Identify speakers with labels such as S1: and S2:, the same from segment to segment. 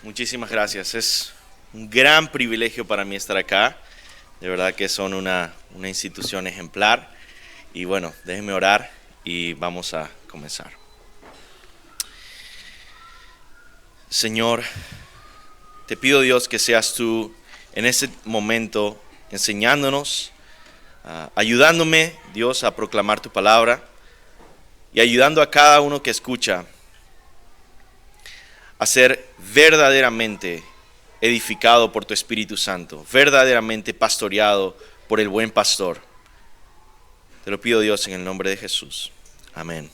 S1: Muchísimas gracias. Es un gran privilegio para mí estar acá. De verdad que son una institución ejemplar. Y bueno, déjenme orar y vamos a comenzar. Señor, te pido, Dios, que seas tú en este momento enseñándonos, ayudándome, Dios, a proclamar tu palabra y ayudando a cada uno que escucha a ser verdaderamente edificado por tu Espíritu Santo, verdaderamente pastoreado por el buen pastor. Te lo pido, Dios, en el nombre de Jesús. Amén.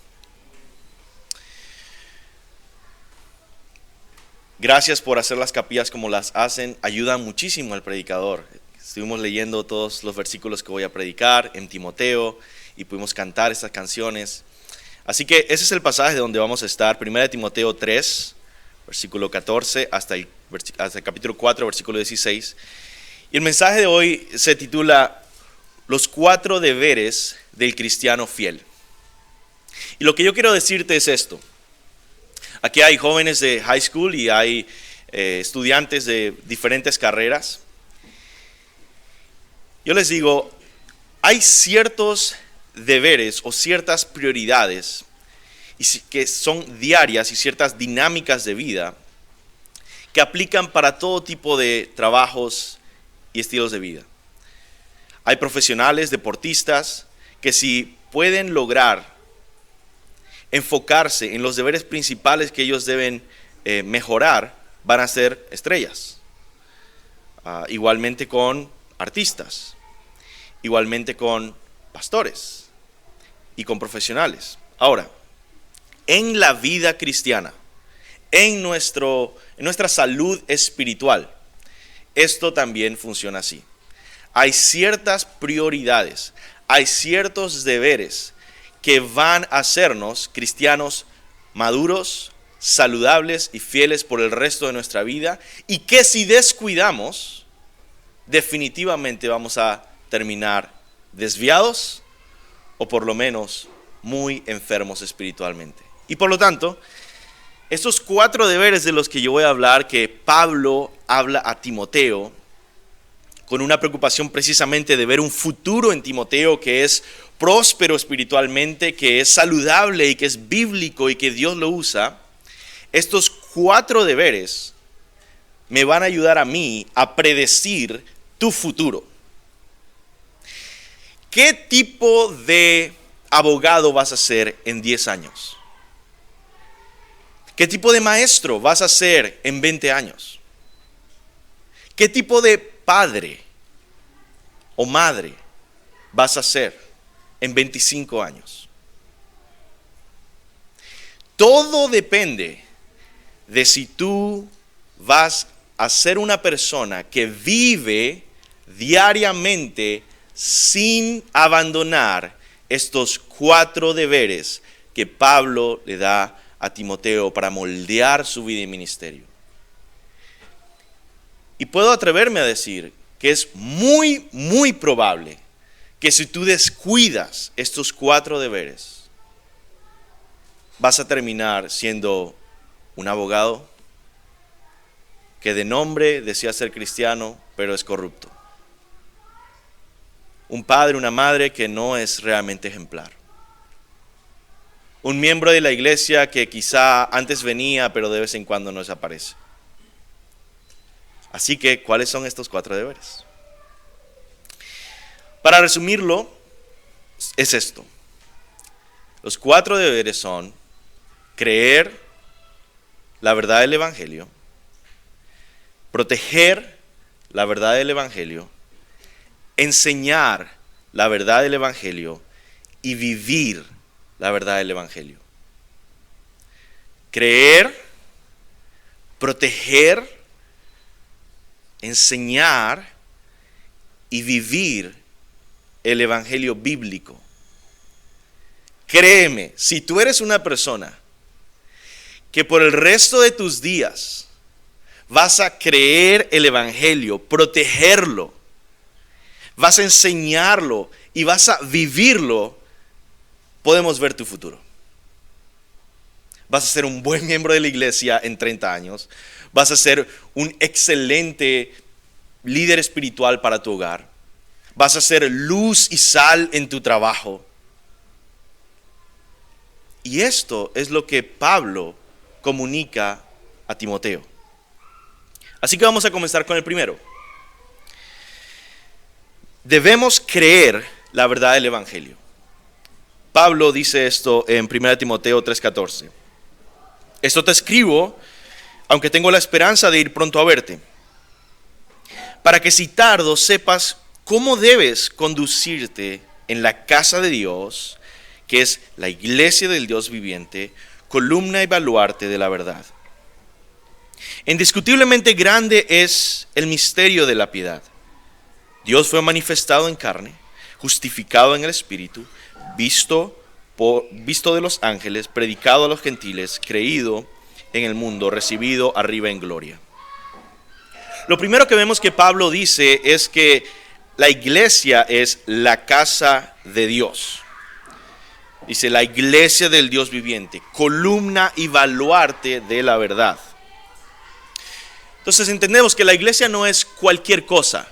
S1: Gracias por hacer las capillas como las hacen, ayudan muchísimo al predicador. Estuvimos leyendo todos los versículos que voy a predicar en Timoteo y pudimos cantar estas canciones. Así que ese es el pasaje donde vamos a estar, 1 Timoteo 3, versículo 14 hasta el capítulo 4, versículo 16. Y el mensaje de hoy se titula Los 4 deberes del cristiano fiel. Y lo que yo quiero decirte es esto. Aquí hay jóvenes de high school y hay estudiantes de diferentes carreras. Yo les digo, hay ciertos deberes o ciertas prioridades que son diarias y ciertas dinámicas de vida que aplican para todo tipo de trabajos y estilos de vida. Hay profesionales, deportistas, que si pueden lograr enfocarse en los deberes principales que ellos deben mejorar, van a ser estrellas. Igualmente con artistas, igualmente con pastores y con profesionales. Ahora, en la vida cristiana, en nuestra salud espiritual, esto también funciona así. Hay ciertas prioridades, hay ciertos deberes que van a hacernos cristianos maduros, saludables y fieles por el resto de nuestra vida, y que si descuidamos, definitivamente vamos a terminar desviados o por lo menos muy enfermos espiritualmente. Y por lo tanto, estos 4 deberes de los que yo voy a hablar, que Pablo habla a Timoteo, con una preocupación precisamente de ver un futuro en Timoteo que es próspero espiritualmente, que es saludable y que es bíblico y que Dios lo usa, estos 4 deberes me van a ayudar a mí a predecir tu futuro. ¿Qué tipo de abogado vas a ser en 10 años? ¿Qué tipo de maestro vas a ser en 20 años? ¿Qué tipo de padre o madre vas a ser en 25 años? Todo depende de si tú vas a ser una persona que vive diariamente sin abandonar estos 4 deberes que Pablo le da a Timoteo para moldear su vida y ministerio. Y puedo atreverme a decir que es muy, muy probable que si tú descuidas estos 4 deberes, vas a terminar siendo un abogado que de nombre decía ser cristiano, pero es corrupto. Un padre, una madre que no es realmente ejemplar. Un miembro de la iglesia que quizá antes venía, pero de vez en cuando no desaparece. Así que, ¿cuáles son estos 4 deberes? Para resumirlo, es esto. Los 4 deberes son creer la verdad del Evangelio, proteger la verdad del Evangelio, enseñar la verdad del Evangelio y vivir la verdad del Evangelio. Creer, proteger, enseñar y vivir el Evangelio bíblico. Créeme, si tú eres una persona que por el resto de tus días vas a creer el Evangelio, protegerlo, vas a enseñarlo y vas a vivirlo, podemos ver tu futuro. vas a ser un buen miembro de la iglesia en 30 años, vas a ser un excelente líder espiritual para tu hogar, vas a ser luz y sal en tu trabajo. Y esto es lo que Pablo comunica a Timoteo. Así que vamos a comenzar con el primero. Debemos creer la verdad del Evangelio. Pablo dice esto en 1 Timoteo 3:14. Esto te escribo, aunque tengo la esperanza de ir pronto a verte, para que si tardo sepas cómo debes conducirte en la casa de Dios, que es la iglesia del Dios viviente, columna y baluarte de la verdad. Indiscutiblemente grande es el misterio de la piedad. Dios fue manifestado en carne, justificado en el Espíritu, visto de los ángeles, predicado a los gentiles, creído en el mundo, recibido arriba en gloria. Lo primero que vemos que Pablo dice es que la iglesia es la casa de Dios. Dice la iglesia del Dios viviente, columna y baluarte de la verdad. Entonces entendemos que la iglesia no es cualquier cosa,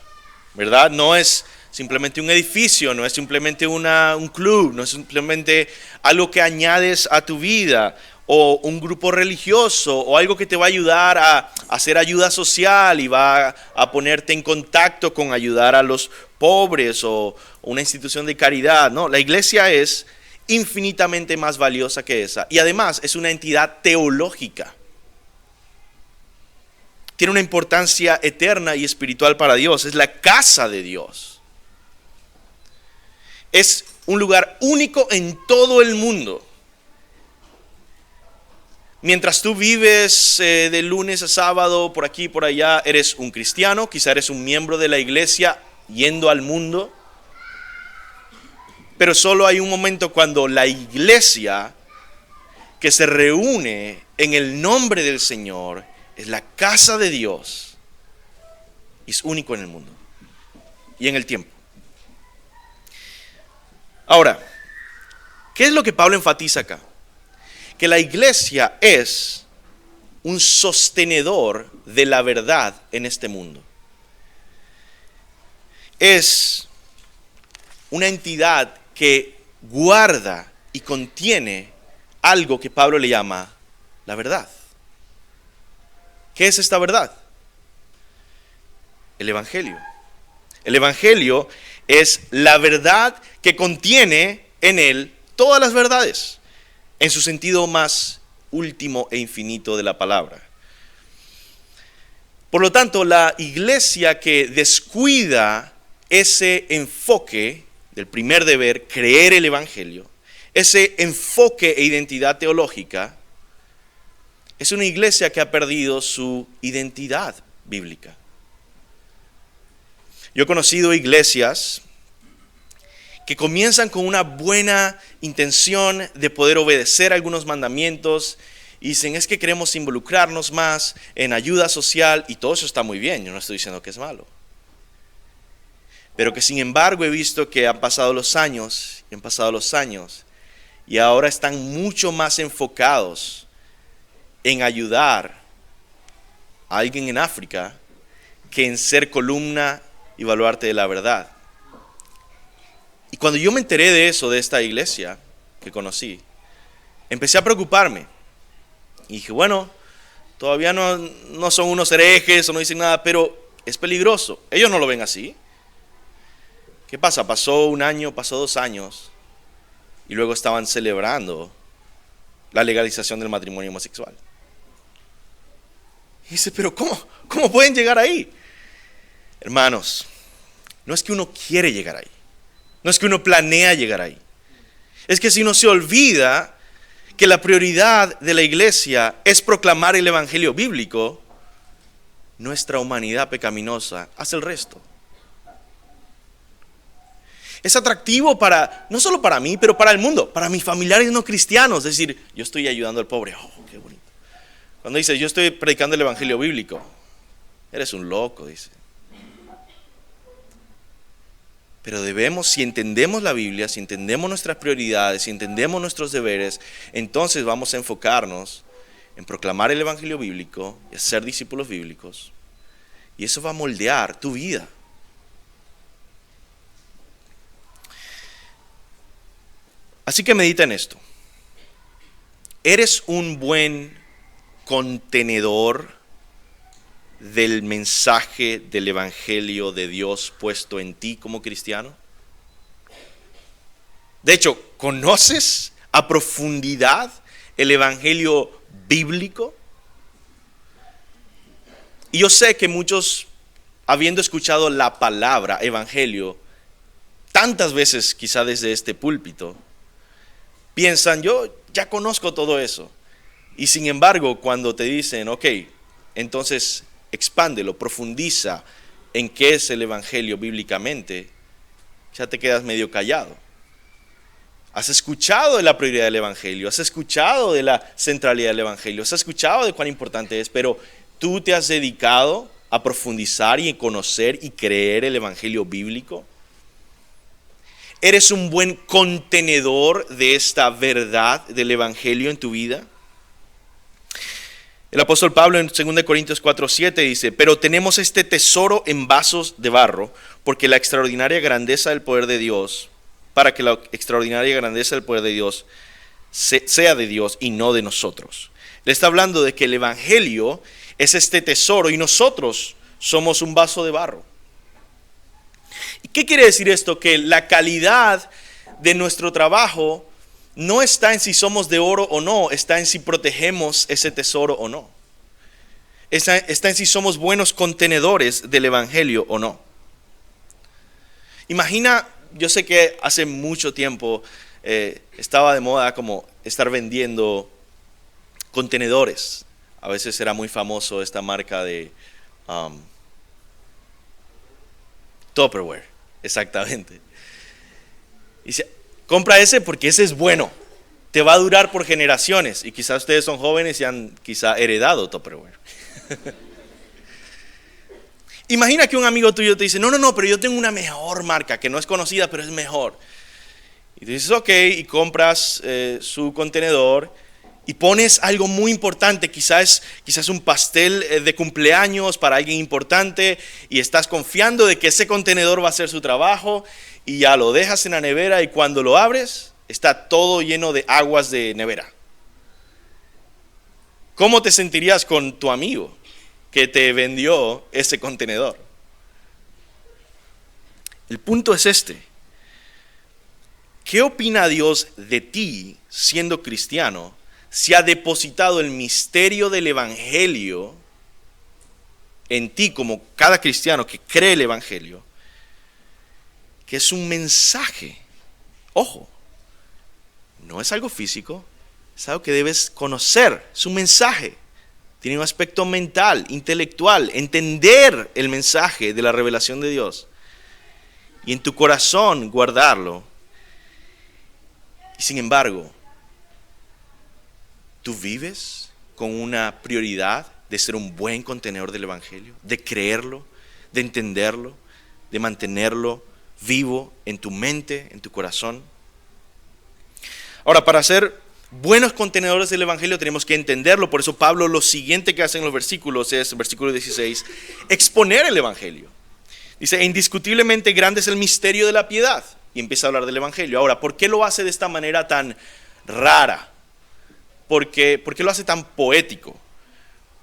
S1: ¿verdad? No es simplemente un edificio, no es simplemente un club, no es simplemente algo que añades a tu vida, o un grupo religioso, o algo que te va a ayudar a hacer ayuda social y va a ponerte en contacto con ayudar a los pobres o una institución de caridad. No, la iglesia es infinitamente más valiosa que esa, y además es una entidad teológica. Tiene una importancia eterna y espiritual para Dios, es la casa de Dios. Es un lugar único en todo el mundo. Mientras tú vives de lunes a sábado, por aquí y por allá, eres un cristiano, quizá eres un miembro de la iglesia yendo al mundo. Pero solo hay un momento cuando la iglesia que se reúne en el nombre del Señor es la casa de Dios. Y es único en el mundo y en el tiempo. Ahora, ¿qué es lo que Pablo enfatiza acá? Que la iglesia es un sostenedor de la verdad en este mundo. Es una entidad que guarda y contiene algo que Pablo le llama la verdad. ¿Qué es esta verdad? El Evangelio. El Evangelio es la verdad que contiene en él todas las verdades, en su sentido más último e infinito de la palabra. Por lo tanto, la iglesia que descuida ese enfoque del primer deber, creer el Evangelio, ese enfoque e identidad teológica, es una iglesia que ha perdido su identidad bíblica. Yo he conocido iglesias que comienzan con una buena intención de poder obedecer algunos mandamientos y dicen, es que queremos involucrarnos más en ayuda social, y todo eso está muy bien, yo no estoy diciendo que es malo. Pero que sin embargo he visto que han pasado los años y ahora están mucho más enfocados en ayudar a alguien en África que en ser columna y baluarte de la verdad. Y cuando yo me enteré de eso, de esta iglesia que conocí, empecé a preocuparme. Y dije, bueno, todavía no son unos herejes o no dicen nada, pero es peligroso. Ellos no lo ven así. ¿Qué pasa? Pasó un año, pasó 2 años, y luego estaban celebrando la legalización del matrimonio homosexual. Y dice, pero ¿cómo pueden llegar ahí? Hermanos, no es que uno quiere llegar ahí. No es que uno planea llegar ahí. Es que si uno se olvida que la prioridad de la iglesia es proclamar el evangelio bíblico, nuestra humanidad pecaminosa hace el resto. Es atractivo no solo para mí, pero para el mundo, para mis familiares no cristianos. Es decir, yo estoy ayudando al pobre. Oh, qué bonito. Cuando dice, yo estoy predicando el evangelio bíblico, eres un loco, dice. Pero debemos, si entendemos la Biblia, si entendemos nuestras prioridades, si entendemos nuestros deberes, entonces vamos a enfocarnos en proclamar el Evangelio bíblico y a ser discípulos bíblicos. Y eso va a moldear tu vida. Así que medita en esto. ¿Eres un buen contenedor del mensaje del Evangelio de Dios puesto en ti como cristiano? De hecho, ¿conoces a profundidad el Evangelio bíblico? Y yo sé que muchos, habiendo escuchado la palabra Evangelio tantas veces, quizá desde este púlpito, piensan, yo ya conozco todo eso. Y sin embargo, cuando te dicen, ok, entonces expándelo, profundiza en qué es el Evangelio bíblicamente, ya te quedas medio callado. Has escuchado de la prioridad del Evangelio, has escuchado de la centralidad del Evangelio, has escuchado de cuán importante es, pero tú te has dedicado a profundizar y a conocer y creer el Evangelio bíblico. ¿Eres un buen contenedor de esta verdad del Evangelio en tu vida? El apóstol Pablo en 2 Corintios 4:7 dice, pero tenemos este tesoro en vasos de barro, porque la extraordinaria grandeza del poder de Dios, para que la extraordinaria grandeza del poder de Dios sea de Dios y no de nosotros. Le está hablando de que el Evangelio es este tesoro y nosotros somos un vaso de barro. ¿Y qué quiere decir esto? Que la calidad de nuestro trabajo no está en si somos de oro o no, está en si protegemos ese tesoro o no. Está en si somos buenos contenedores del Evangelio o no. Imagina, yo sé que hace mucho tiempo estaba de moda como estar vendiendo contenedores. A veces era muy famoso esta marca de Tupperware, exactamente. Dice, compra ese porque ese es bueno, te va a durar por generaciones. Y quizás ustedes son jóvenes y han quizá heredado Tupperware. Imagina que un amigo tuyo te dice, no, pero yo tengo una mejor marca que no es conocida, pero es mejor. Y tú dices, ok, y compras su contenedor y pones algo muy importante, quizás un pastel de cumpleaños para alguien importante, y estás confiando de que ese contenedor va a hacer su trabajo, y ya lo dejas en la nevera y cuando lo abres está todo lleno de aguas de nevera. ¿Cómo te sentirías con tu amigo que te vendió ese contenedor? El punto es este. ¿Qué opina Dios de ti siendo cristiano si ha depositado el misterio del Evangelio en ti como cada cristiano que cree el Evangelio? Que es un mensaje. Ojo, no es algo físico, es algo que debes conocer, es un mensaje. Tiene un aspecto mental, intelectual, entender el mensaje de la revelación de Dios. Y en tu corazón guardarlo. Y sin embargo, tú vives con una prioridad de ser un buen contenedor del Evangelio, de creerlo, de entenderlo, de mantenerlo vivo en tu mente, en tu corazón. Ahora, para ser buenos contenedores del Evangelio tenemos que entenderlo. Por eso Pablo lo siguiente que hace en los versículos es, versículo 16, exponer el Evangelio. Dice, indiscutiblemente grande es el misterio de la piedad. Y empieza a hablar del Evangelio. Ahora, ¿por qué lo hace de esta manera tan rara? ¿Por qué lo hace tan poético?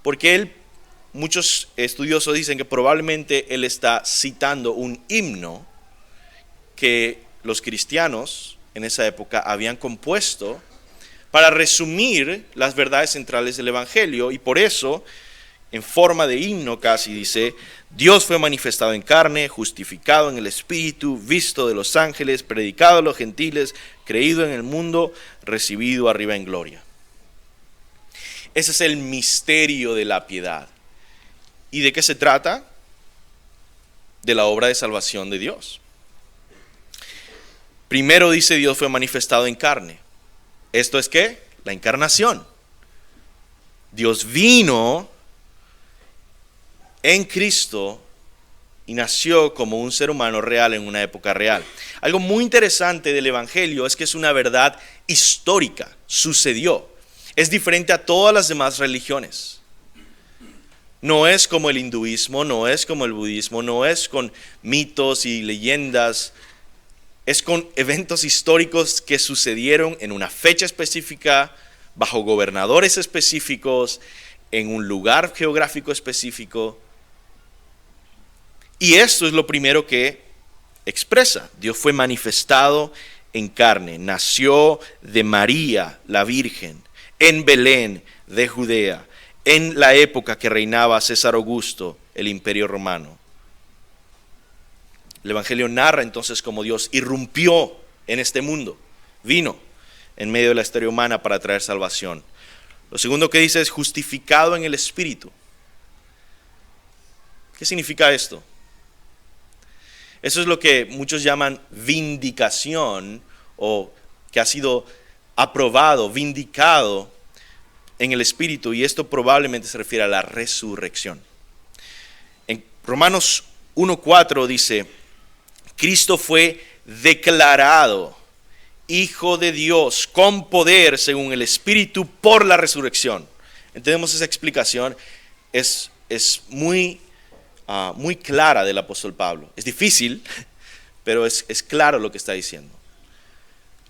S1: Porque muchos estudiosos dicen que probablemente él está citando un himno que los cristianos en esa época habían compuesto para resumir las verdades centrales del Evangelio, y por eso, en forma de himno casi, dice, Dios fue manifestado en carne, justificado en el Espíritu, visto de los ángeles, predicado a los gentiles, creído en el mundo, recibido arriba en gloria. Ese es el misterio de la piedad. ¿Y de qué se trata? De la obra de salvación de Dios. Primero dice, Dios fue manifestado en carne. ¿Esto es qué? La encarnación. Dios vino en Cristo y nació como un ser humano real en una época real. Algo muy interesante del Evangelio es que es una verdad histórica, sucedió. Es diferente a todas las demás religiones. No es como el hinduismo, no es como el budismo, no es con mitos y leyendas. Es con eventos históricos que sucedieron en una fecha específica, bajo gobernadores específicos, en un lugar geográfico específico. Y esto es lo primero que expresa. Dios fue manifestado en carne, nació de María, la Virgen, en Belén de Judea, en la época que reinaba César Augusto, el Imperio Romano. El Evangelio narra entonces cómo Dios irrumpió en este mundo, vino en medio de la historia humana para traer salvación. Lo segundo que dice es justificado en el Espíritu. ¿Qué significa esto? Eso es lo que muchos llaman vindicación, o que ha sido aprobado, vindicado en el Espíritu, y esto probablemente se refiere a la resurrección. En Romanos 1:4 dice: Cristo fue declarado Hijo de Dios con poder según el Espíritu por la resurrección. Entendemos esa explicación, es muy clara del apóstol Pablo. Es difícil, pero es claro lo que está diciendo.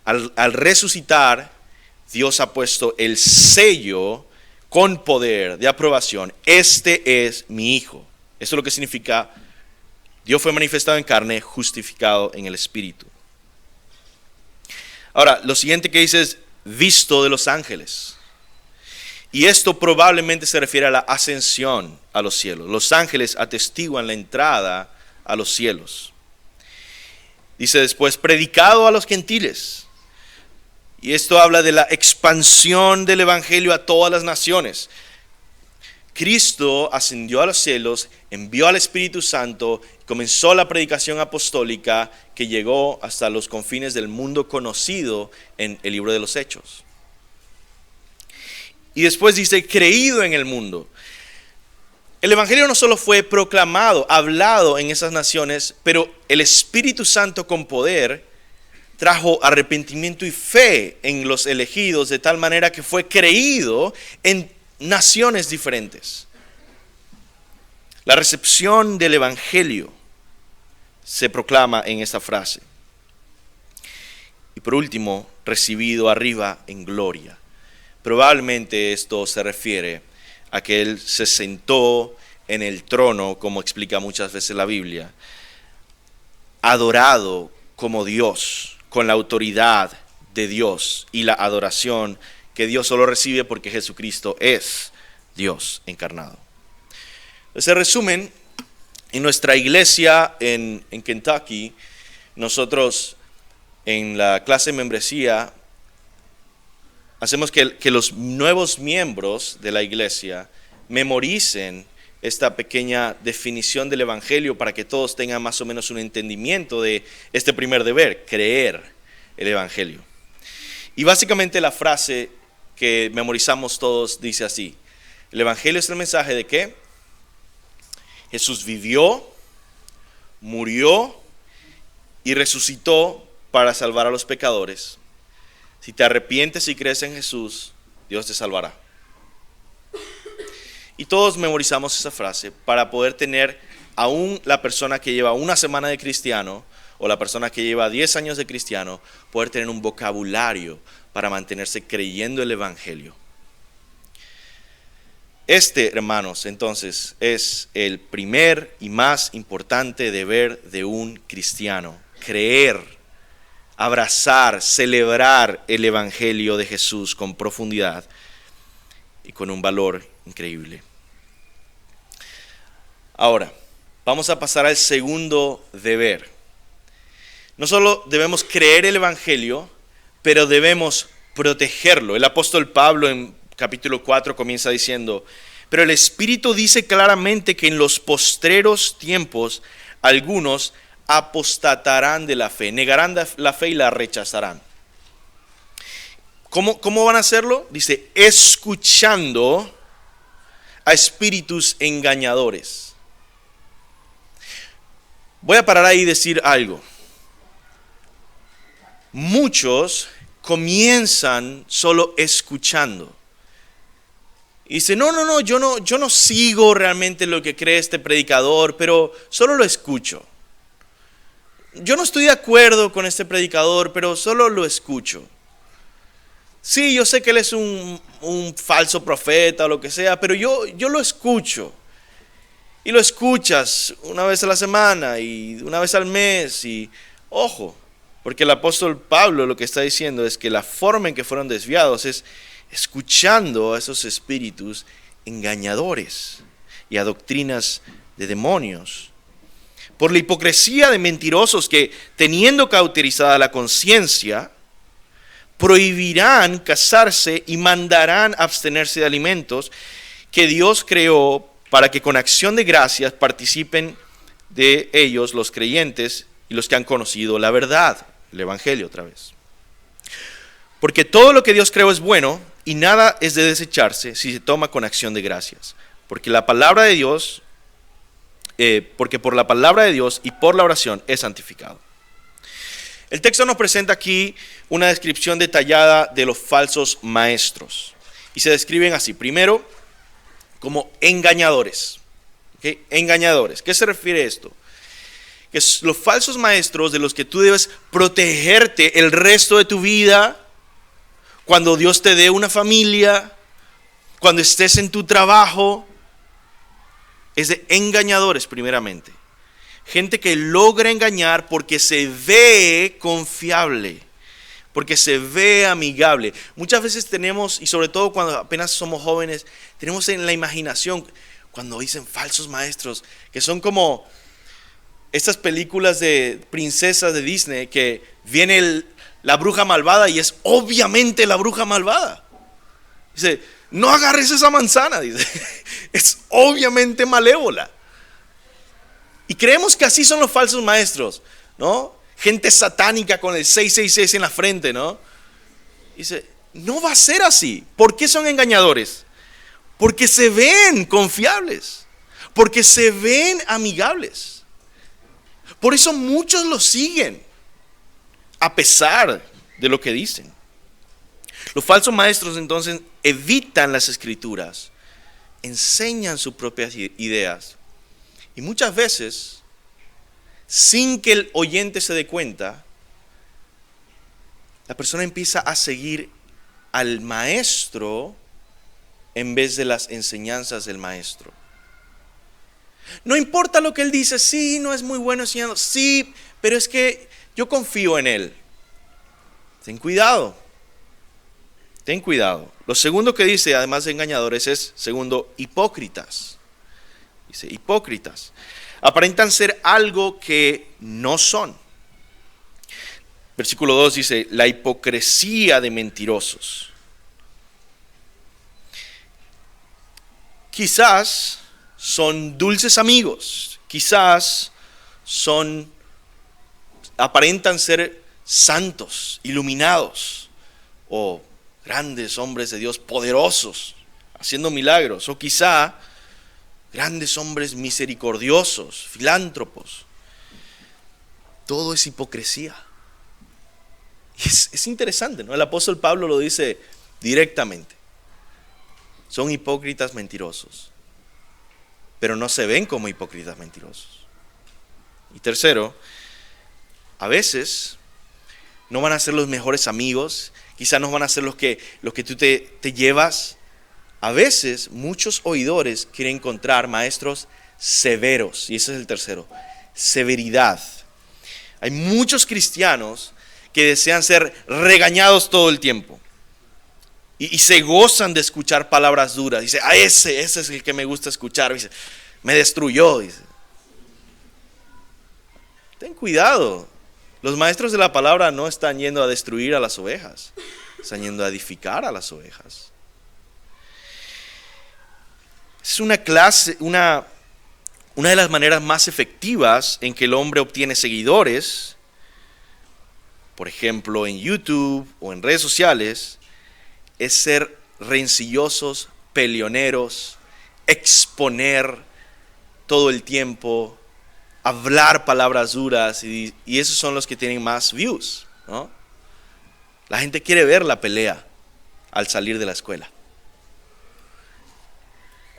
S1: Al resucitar, Dios ha puesto el sello con poder de aprobación. Este es mi Hijo. Esto es lo que significa: Dios fue manifestado en carne, justificado en el Espíritu. Ahora, lo siguiente que dice es visto de los ángeles. Y esto probablemente se refiere a la ascensión a los cielos. Los ángeles atestiguan la entrada a los cielos. Dice después, predicado a los gentiles. Y esto habla de la expansión del Evangelio a todas las naciones. Cristo ascendió a los cielos, envió al Espíritu Santo, comenzó la predicación apostólica que llegó hasta los confines del mundo conocido en el libro de los Hechos. Y después dice, creído en el mundo. El Evangelio no solo fue proclamado, hablado en esas naciones, pero el Espíritu Santo con poder trajo arrepentimiento y fe en los elegidos, de tal manera que fue creído en naciones diferentes. La recepción del Evangelio se proclama en esta frase. Y por último, recibido arriba en gloria. Probablemente esto se refiere a que Él se sentó en el trono, como explica muchas veces la Biblia, adorado como Dios, con la autoridad de Dios y la adoración que Dios solo recibe porque Jesucristo es Dios encarnado. Entonces, en resumen, en nuestra iglesia en Kentucky, nosotros en la clase de membresía hacemos que los nuevos miembros de la iglesia memoricen esta pequeña definición del Evangelio para que todos tengan más o menos un entendimiento de este primer deber, creer el Evangelio. Y básicamente la frase que memorizamos todos dice así: el Evangelio es el mensaje de que Jesús vivió, murió y resucitó para salvar a los pecadores. Si te arrepientes y crees en Jesús, Dios te salvará. Y todos memorizamos esa frase para poder tener, aún la persona que lleva una semana de cristiano o la persona que lleva 10 años de cristiano, poder tener un vocabulario para mantenerse creyendo el Evangelio. Este, hermanos, entonces, es el primer y más importante deber de un cristiano: creer, abrazar, celebrar el Evangelio de Jesús con profundidad y con un valor increíble. Ahora, vamos a pasar al segundo deber. No solo debemos creer el Evangelio, pero debemos protegerlo. El apóstol Pablo en capítulo 4 comienza diciendo: pero el Espíritu dice claramente que en los postreros tiempos algunos apostatarán de la fe, negarán la fe y la rechazarán. ¿Cómo van a hacerlo? Dice, escuchando a espíritus engañadores. Voy a parar ahí y decir algo. Muchos comienzan solo escuchando. Y dicen, no, yo no sigo realmente lo que cree este predicador, pero solo lo escucho. Yo no estoy de acuerdo con este predicador, pero solo lo escucho. Sí, yo sé que él es un falso profeta o lo que sea, pero yo lo escucho. Y lo escuchas una vez a la semana y una vez al mes. Y ojo, porque el apóstol Pablo lo que está diciendo es que la forma en que fueron desviados es escuchando a esos espíritus engañadores y a doctrinas de demonios. Por la hipocresía de mentirosos que, teniendo cauterizada la conciencia, prohibirán casarse y mandarán abstenerse de alimentos que Dios creó para que con acción de gracias participen de ellos los creyentes y los que han conocido la verdad, el evangelio otra vez. Porque todo lo que Dios creó es bueno y nada es de desecharse si se toma con acción de gracias. Porque la palabra de Dios, porque por la palabra de Dios y por la oración es santificado. El texto nos presenta aquí una descripción detallada de los falsos maestros. Y se describen así. Primero, como engañadores. ¿Okay? Engañadores. ¿Qué se refiere a esto? Que los falsos maestros de los que tú debes protegerte el resto de tu vida, cuando Dios te dé una familia, cuando estés en tu trabajo, es de engañadores primeramente. Gente que logra engañar porque se ve confiable, porque se ve amigable. Muchas veces tenemos, y sobre todo cuando apenas somos jóvenes, tenemos en la imaginación, cuando dicen falsos maestros, que son como estas películas de princesas de Disney, que viene la bruja malvada y es obviamente la bruja malvada. Dice, no agarres esa manzana, dice, es obviamente malévola. Y creemos que así son los falsos maestros, ¿no? Gente satánica con el 666 en la frente, ¿no? Dice, no va a ser así. ¿Por qué son engañadores? Porque se ven confiables, porque se ven amigables. Por eso muchos los siguen, a pesar de lo que dicen. Los falsos maestros entonces evitan las escrituras, enseñan sus propias ideas. Y muchas veces, sin que el oyente se dé cuenta, la persona empieza a seguir al maestro en vez de las enseñanzas del maestro. No importa lo que él dice, sí, no es muy bueno enseñando, sí, pero es que yo confío en él. Ten cuidado. Ten cuidado. Lo segundo que dice, además de engañadores, es, segundo, hipócritas. Dice, hipócritas. Aparentan ser algo que no son. Versículo 2 dice, la hipocresía de mentirosos. Quizás son dulces amigos. Quizás aparentan ser santos, iluminados, o grandes hombres de Dios, poderosos, haciendo milagros, o quizá grandes hombres misericordiosos, filántropos. Todo es hipocresía. Es interesante, ¿no? El apóstol Pablo lo dice directamente. Son hipócritas mentirosos, pero no se ven como hipócritas mentirosos. Y tercero, a veces no van a ser los mejores amigos, quizás no van a ser los que tú te llevas. A veces muchos oidores quieren encontrar maestros severos, y ese es el tercero, severidad. Hay muchos cristianos que desean ser regañados todo el tiempo y se gozan de escuchar palabras duras. Dice, ese es el que me gusta escuchar. Dice, me destruyó. Dice, ten cuidado. Los maestros de la palabra no están yendo a destruir a las ovejas, están yendo a edificar a las ovejas. Es una de las maneras más efectivas en que el hombre obtiene seguidores, por ejemplo en YouTube o en redes sociales, es ser rencillosos, peleoneros, exponer todo el tiempo hablar palabras duras y esos son los que tienen más views, ¿no? La gente quiere ver la pelea al salir de la escuela.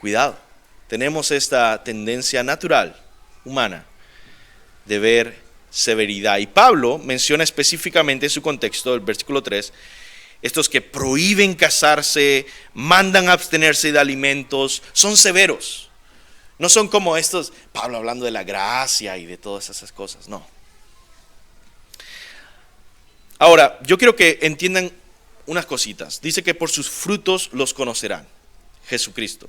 S1: Cuidado, tenemos esta tendencia natural, humana, de ver severidad. Y Pablo menciona específicamente en su contexto, el versículo 3, estos que prohíben casarse, mandan a abstenerse de alimentos, son severos. No son como estos, Pablo hablando de la gracia y de todas esas cosas, no. Ahora, yo quiero que entiendan unas cositas. Dice que por sus frutos los conocerán, Jesucristo.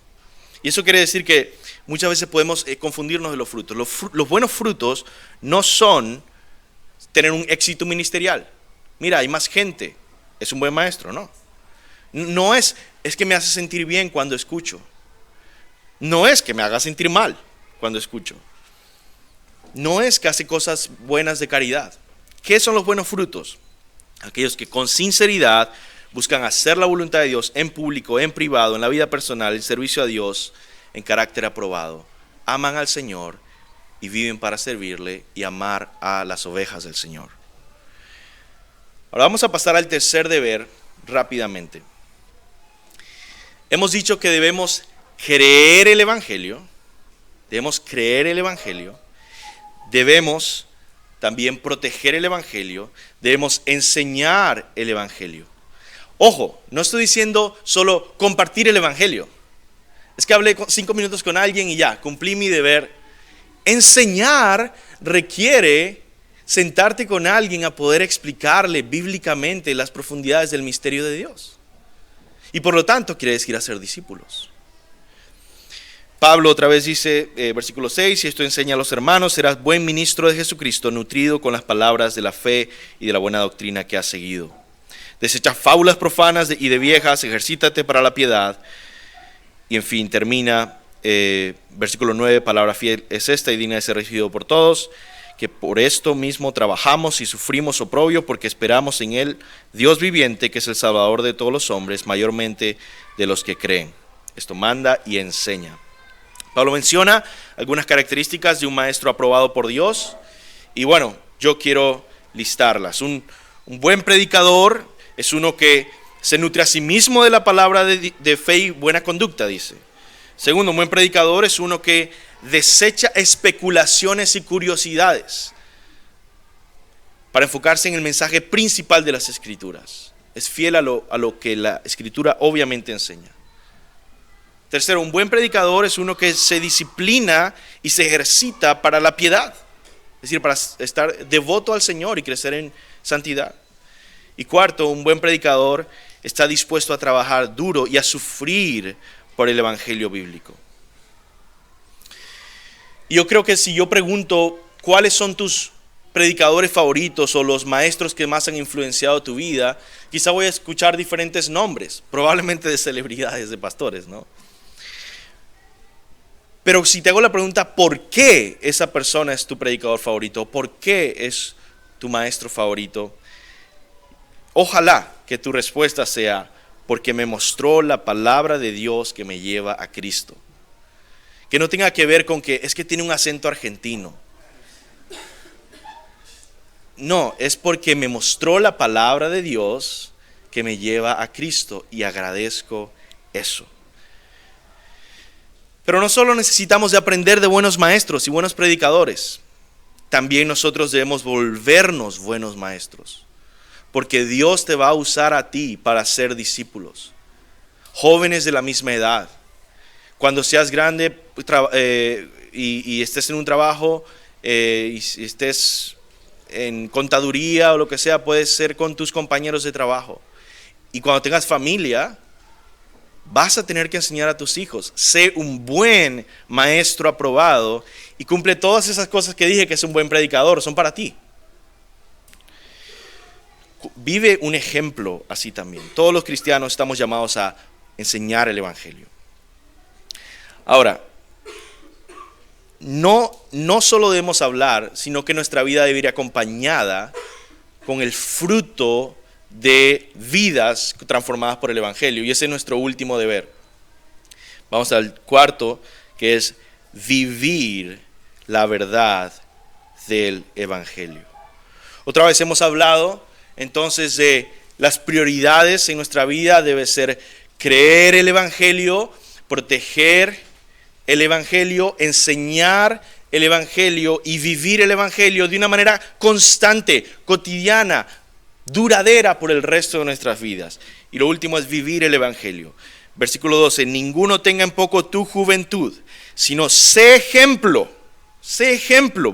S1: Y eso quiere decir que muchas veces podemos confundirnos de los frutos. Los buenos frutos no son tener un éxito ministerial. Mira, hay más gente, es un buen maestro, no. No es que me hace sentir bien cuando escucho. No es que me haga sentir mal cuando escucho. No es que hace cosas buenas de caridad. ¿Qué son los buenos frutos? Aquellos que con sinceridad buscan hacer la voluntad de Dios en público, en privado, en la vida personal, en servicio a Dios, en carácter aprobado. Aman al Señor y viven para servirle y amar a las ovejas del Señor. Ahora vamos a pasar al tercer deber rápidamente. Hemos dicho que debemos creer el Evangelio, debemos también proteger el Evangelio, debemos enseñar el Evangelio. Ojo, no estoy diciendo solo compartir el Evangelio. Es que hablé 5 minutos con alguien y ya, cumplí mi deber. Enseñar requiere sentarte con alguien a poder explicarle bíblicamente las profundidades del misterio de Dios. Y por lo tanto quiere decir hacer discípulos. Pablo otra vez dice, versículo 6, si esto enseña a los hermanos, serás buen ministro de Jesucristo, nutrido con las palabras de la fe y de la buena doctrina que has seguido. Desecha fábulas profanas y de viejas, ejercítate para la piedad. Y en fin, termina, versículo 9, palabra fiel es esta y digna de ser recibido por todos, que por esto mismo trabajamos y sufrimos oprobio, porque esperamos en Él, Dios viviente, que es el Salvador de todos los hombres, mayormente de los que creen. Esto manda y enseña. Pablo menciona algunas características de un maestro aprobado por Dios, y bueno, yo quiero listarlas. Un buen predicador es uno que se nutre a sí mismo de la palabra de fe y buena conducta, dice. Segundo, un buen predicador es uno que desecha especulaciones y curiosidades para enfocarse en el mensaje principal de las Escrituras. Es fiel a lo que la Escritura obviamente enseña. Tercero, un buen predicador es uno que se disciplina y se ejercita para la piedad, es decir, para estar devoto al Señor y crecer en santidad. Y cuarto, un buen predicador está dispuesto a trabajar duro y a sufrir por el evangelio bíblico. Y yo creo que si yo pregunto cuáles son tus predicadores favoritos o los maestros que más han influenciado tu vida, quizá voy a escuchar diferentes nombres, probablemente de celebridades, de pastores, ¿no? Pero si te hago la pregunta, ¿por qué esa persona es tu predicador favorito? ¿Por qué es tu maestro favorito? Ojalá que tu respuesta sea, porque me mostró la palabra de Dios que me lleva a Cristo. Que no tenga que ver con que es que tiene un acento argentino. No, es porque me mostró la palabra de Dios que me lleva a Cristo y agradezco eso. Pero no solo necesitamos de aprender de buenos maestros y buenos predicadores, también nosotros debemos volvernos buenos maestros, porque Dios te va a usar a ti para ser discípulos, jóvenes de la misma edad. Cuando seas grande y estés en un trabajo y estés en contaduría o lo que sea, puedes ser con tus compañeros de trabajo. Y cuando tengas familia, vas a tener que enseñar a tus hijos. Sé un buen maestro aprobado y cumple todas esas cosas que dije que es un buen predicador, son para ti. Vive un ejemplo así también. Todos los cristianos estamos llamados a enseñar el evangelio. Ahora, no solo debemos hablar, sino que nuestra vida debe ir acompañada con el fruto de vidas transformadas por el evangelio, y ese es nuestro último deber. Vamos al cuarto, que es vivir la verdad del Evangelio. Otra vez hemos hablado entonces de las prioridades en nuestra vida. Debe ser creer el Evangelio, proteger el Evangelio, enseñar el Evangelio y vivir el Evangelio de una manera constante, cotidiana, duradera por el resto de nuestras vidas. Y lo último es vivir el Evangelio. Versículo 12, ninguno tenga en poco tu juventud, sino sé ejemplo,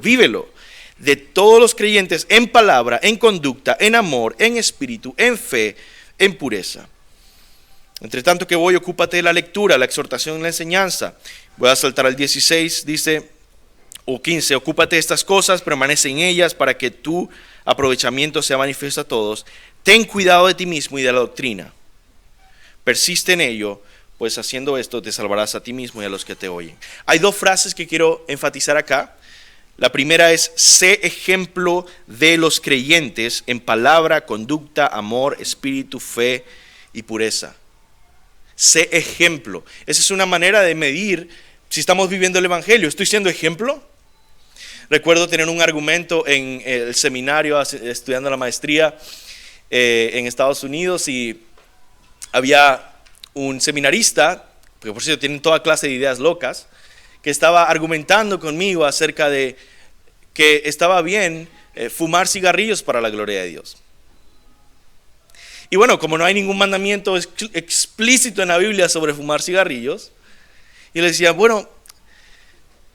S1: vívelo, de todos los creyentes en palabra, en conducta, en amor, en espíritu, en fe, en pureza. Entre tanto que voy, ocúpate de la lectura, la exhortación y la enseñanza. Voy a saltar al 16, dice, o 15, ocúpate de estas cosas, permanece en ellas para que tu aprovechamiento sea manifiesto a todos. Ten cuidado de ti mismo y de la doctrina. Persiste en ello, pues haciendo esto te salvarás a ti mismo y a los que te oyen. Hay dos frases que quiero enfatizar acá. La primera es, sé ejemplo de los creyentes en palabra, conducta, amor, espíritu, fe y pureza. Sé ejemplo. Esa es una manera de medir si estamos viviendo el Evangelio. ¿Estoy siendo ejemplo? Recuerdo tener un argumento en el seminario estudiando la maestría en Estados Unidos, y había un seminarista, porque por cierto tienen toda clase de ideas locas, que estaba argumentando conmigo acerca de que estaba bien fumar cigarrillos para la gloria de Dios. Y bueno, como no hay ningún mandamiento explícito en la Biblia sobre fumar cigarrillos, y le decía, bueno,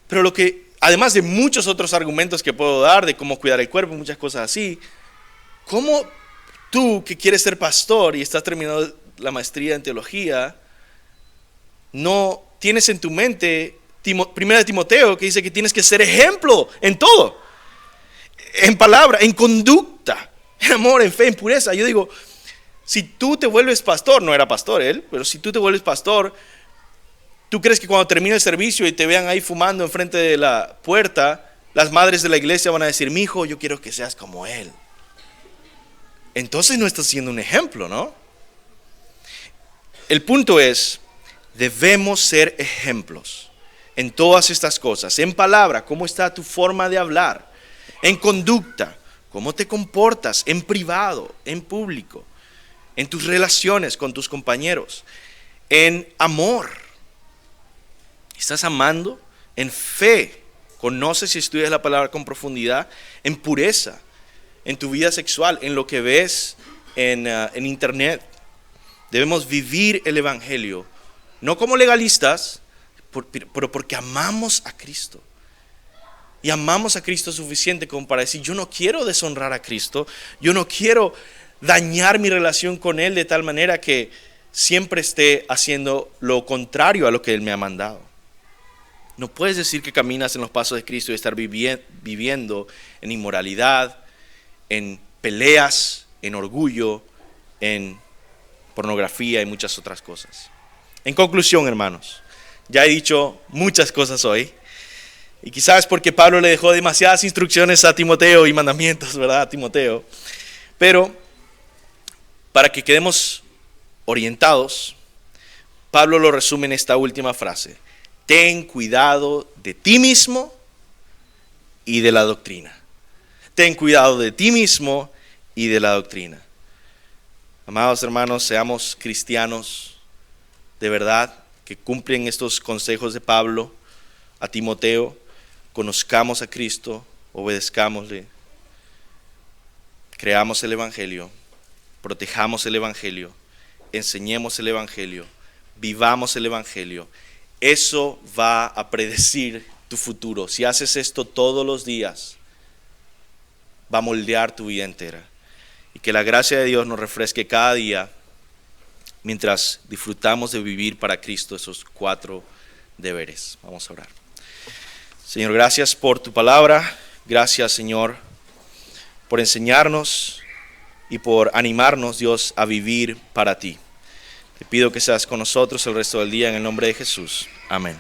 S1: pero lo que, además de muchos otros argumentos que puedo dar de cómo cuidar el cuerpo, muchas cosas así, ¿cómo tú que quieres ser pastor y estás terminando la maestría en teología, no tienes en tu mente Primera de Timoteo, que dice que tienes que ser ejemplo en todo, en palabra, en conducta, en amor, en fe, en pureza? Yo digo, si tú te vuelves pastor, no era pastor él, pero si tú te vuelves pastor, ¿tú crees que cuando termine el servicio y te vean ahí fumando enfrente de la puerta, las madres de la iglesia van a decir, mi hijo, yo quiero que seas como él? Entonces no estás siendo un ejemplo, ¿no? El punto es, debemos ser ejemplos en todas estas cosas, en palabra, cómo está tu forma de hablar, en conducta, cómo te comportas en privado, en público, en tus relaciones con tus compañeros, en amor. ¿Estás amando? En fe, conoces y estudias la palabra con profundidad, en pureza, en tu vida sexual, en lo que ves en internet. Debemos vivir el Evangelio, no como legalistas, pero porque amamos a Cristo. Y amamos a Cristo suficiente como para decir, yo no quiero deshonrar a Cristo, yo no quiero dañar mi relación con Él de tal manera que siempre esté haciendo lo contrario a lo que Él me ha mandado. No puedes decir que caminas en los pasos de Cristo y estar viviendo en inmoralidad, en peleas, en orgullo, en pornografía y muchas otras cosas. En conclusión, hermanos, ya he dicho muchas cosas hoy, y quizás porque Pablo le dejó demasiadas instrucciones a Timoteo y mandamientos, ¿verdad? A Timoteo. Pero para que quedemos orientados, Pablo lo resume en esta última frase: ten cuidado de ti mismo y de la doctrina. Ten cuidado de ti mismo y de la doctrina. Amados hermanos, seamos cristianos de verdad, que cumplen estos consejos de Pablo a Timoteo. Conozcamos a Cristo, obedezcámosle, creamos el Evangelio, protejamos el Evangelio, enseñemos el Evangelio, vivamos el Evangelio. Eso va a predecir tu futuro. Si haces esto todos los días, va a moldear tu vida entera. Y que la gracia de Dios nos refresque cada día mientras disfrutamos de vivir para Cristo esos 4 deberes. Vamos a orar. Señor, gracias por tu palabra. Gracias, Señor, por enseñarnos y por animarnos, Dios, a vivir para ti. Te pido que seas con nosotros el resto del día en el nombre de Jesús. Amén.